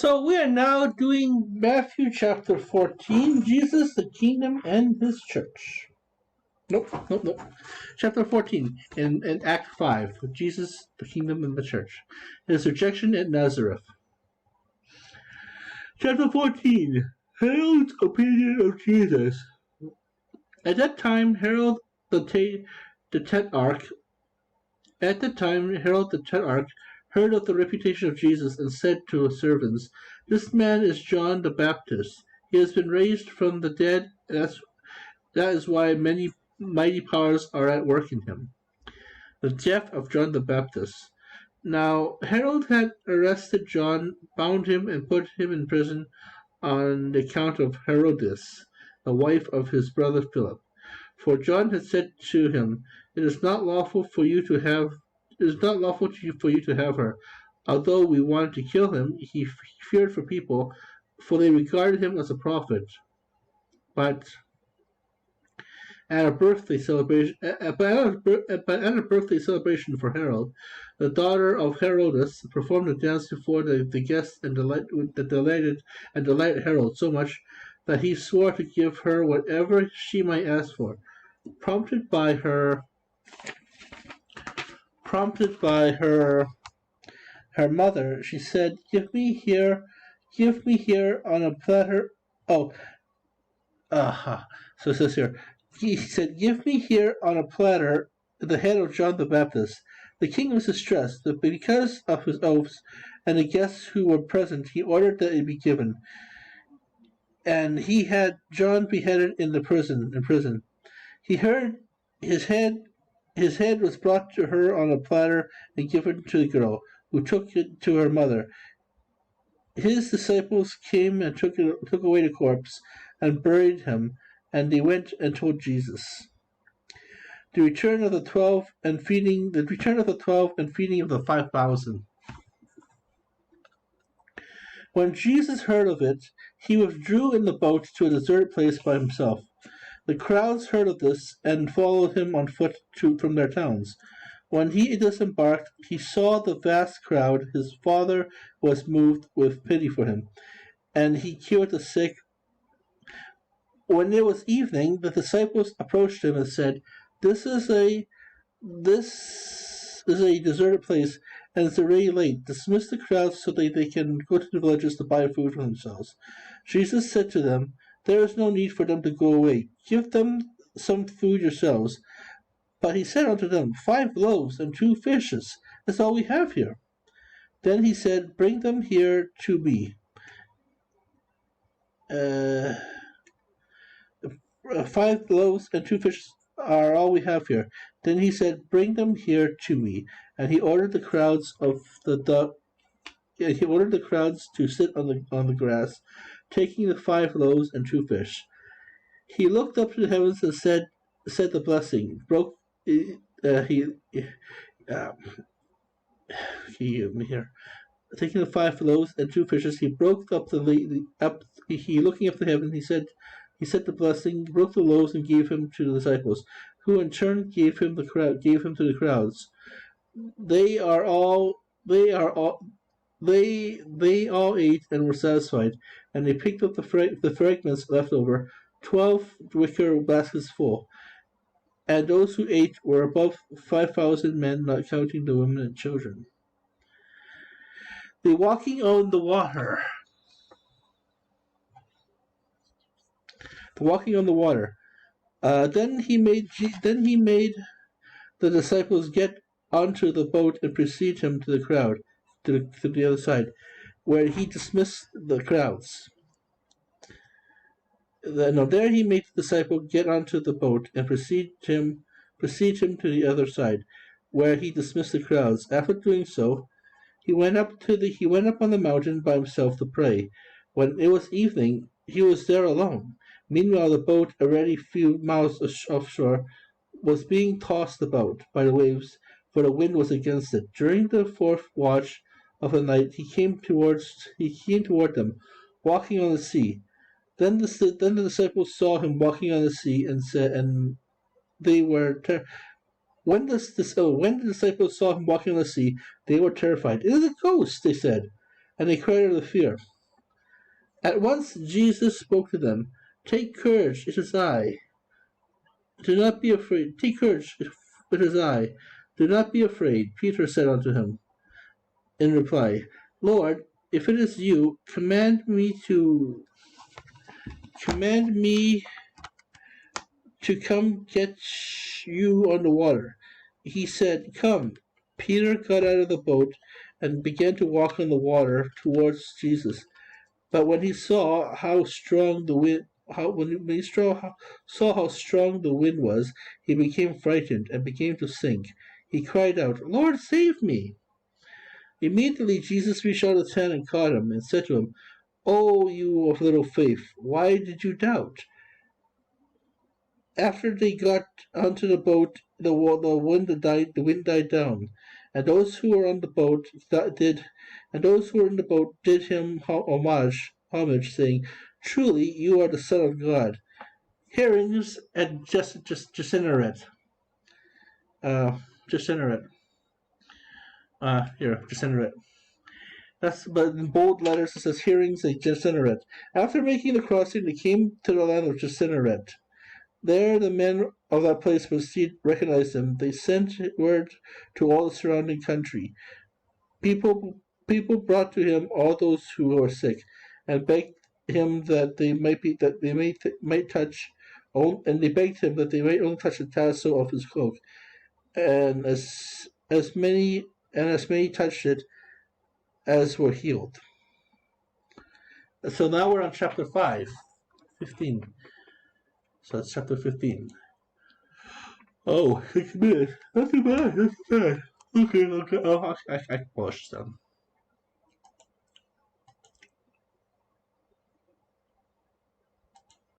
So we are now doing Matthew chapter 14, Jesus, the Kingdom, and His Church. Nope. Chapter 14 in Act 5, with Jesus, the Kingdom, and the Church. His rejection at Nazareth. Chapter 14, Herod's opinion of Jesus. At that time, Herod the Tetrarch heard of the reputation of Jesus and said to his servants, "This man is John the Baptist. He has been raised from the dead. That is why many mighty powers are at work in him." The death of John the Baptist. Now Herod had arrested John, bound him, and put him in prison on account of Herodias, the wife of his brother Philip. For John had said to him, "It is not lawful for you to have her." Although we wanted to kill him, he feared for people, for they regarded him as a prophet. But at a birthday celebration for Herod, the daughter of Herodias performed a dance before the guests and delighted Herod so much that he swore to give her whatever she might ask for. Prompted by her mother, she said, give me here on a platter." So it says here, he said, "Give me here on a platter the head of John the Baptist." The king was distressed, but because of his oaths and the guests who were present, he ordered that it be given. And he had John beheaded in prison. He heard his head was brought to her on a platter and given to the girl, who took it to her mother. His disciples came and took away the corpse and buried him, and they went and told Jesus. The return of the 12 and feeding of the 5,000. When Jesus heard of it, he withdrew in the boat to a deserted place by himself. The crowds heard of this and followed him on foot from their towns. When he disembarked, he saw the vast crowd. His father was moved with pity for him, and he cured the sick. When it was evening, the disciples approached him and said, This is a deserted place, and it's already late. Dismiss the crowds so that they can go to the villages to buy food for themselves." Jesus said to them, "There is no need for them to go away. Give them some food yourselves." But he said unto them, 5 loaves and 2 fishes is all we have here. Then he said, "Bring them here to me." 5 loaves and 2 fishes are all we have here. Then he said, "Bring them here to me." And he ordered the crowds to sit on the grass, taking the 5 loaves and 2 fish. He looked up to the heavens and said the blessing. Taking the 5 loaves and 2 fishes, he broke up he looking up to heaven, he said the blessing, broke the loaves, and gave him to the disciples, who in turn gave him to the crowds. They all ate and were satisfied, and they picked up the fragments left over, 12 wicker baskets full. And those who ate were above 5,000 men, not counting the women and children. The walking on the water. Then he made the disciples get onto the boat and precede him to the crowd, to the other side, where he dismissed the crowds. There he made the disciple get onto the boat and precede him to the other side, where he dismissed the crowds. After doing so, he went up on the mountain by himself to pray. When it was evening, he was there alone. Meanwhile, the boat, already few miles offshore, was being tossed about by the waves, for the wind was against it. During the 4th watch of the night, he came toward them, walking on the sea. Then the disciples saw him walking on the sea, and they were when the disciples saw him walking on the sea, they were terrified. "It is a ghost," they said. and they cried out of fear. At once Jesus spoke to them. Take courage, it is I. Do not be afraid. Take courage, it is I. Do not be afraid. Peter said unto him in reply, Lord, if it is you, command me to come get you on the water. He said, Come. Peter got out of the boat and began to walk on the water towards Jesus. But when he saw how strong the wind, saw how strong the wind was, he became frightened and began to sink. He cried out, Lord, save me! Immediately Jesus reached out his hand and caught him, and said to him, O you of little faith, why did you doubt? After they got onto the boat, the wind died down, and those who were on the boat did him homage, saying, "Truly, you are the Son of God." Herrings and Jacineret. Jacineret. Jacineret. But in bold letters it says hearings and Jacineret. After making the crossing, they came to the land of Jacineret. There the men of that place recognized him. They sent word to all the surrounding country. People brought to him all those who were sick, and begged him that they might touch, and they begged him that they might only touch the tassel of his cloak, and as many touched it as were healed. So now we're on chapter 15. So that's chapter 15. Oh, 6 minutes. Not too bad. Not too bad. Okay. Oh, I can polish this down.